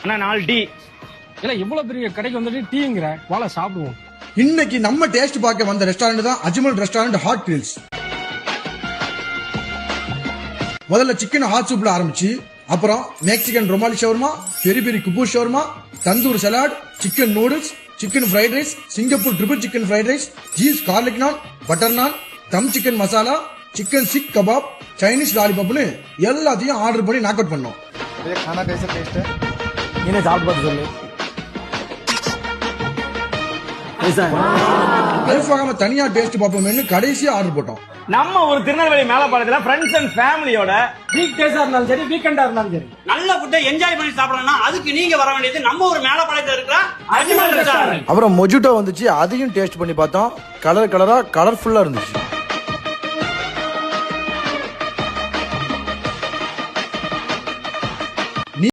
அண்ணா 4 tea. இல்ல இவ்வளவு பெரிய கடைக்கு வந்துட்டு டீங்கிற வாழ சாப்பிடுவோம். இன்னைக்கு நம்ம டேஸ்ட் பார்க்க வந்த ரெஸ்டாரண்ட் தான் அஜ்மல் ரெஸ்டாரண்ட் ஹாட் கிரில்ஸ். முதல்ல சிக்கன் ஹாட் சூப்ல ஆரம்பிச்சு அப்புறம் Mexican rumali shawarma, peri peri குபூஸ் shawarma, tandoor salad, chicken noodles, chicken fried rice, Singapore triple chicken fried rice, cheese garlic naan, butter naan, dum chicken masala, chicken seekh kebab, Chinese லாலிபாப்னு எல்லாத்தையும் ஆர்டர் பண்ணி நாக் அவுட் பண்ணோம். खाना कैसा टेस्ट है? इन्हें சாப்பிட்டு பார்த்து சொல்லு. அல்ஃபாகாம தனியா டேஸ்ட் பார்ப்போம்னு கடைசியா ஆர்டர் போட்டோம். நம்ம ஒரு திருநெல்வேலி மேலப்பாளையத்துல ஃப்ரெண்ட்ஸ் அண்ட் ஃபேமிலியோட வீக் டேஸா இருந்தாலும் சரி வீக்கெண்டா இருந்தாலும் சரி நல்ல ஃபுட்டை என்ஜாய் பண்ணி சாப்பிடணும்னா அதுக்கு நீங்க வர வேண்டியது நம்ம ஒரு மேலப்பாளையத்துல இருக்கிற அஜ்மல் ரெஸ்டாரண்ட். அப்புறம் மொஜிட்டோ வந்துச்சு, அதையும் டேஸ்ட் பண்ணி பார்த்தோம். கலர் கலரா கலர்ஃபுல்லா இருந்துச்சு.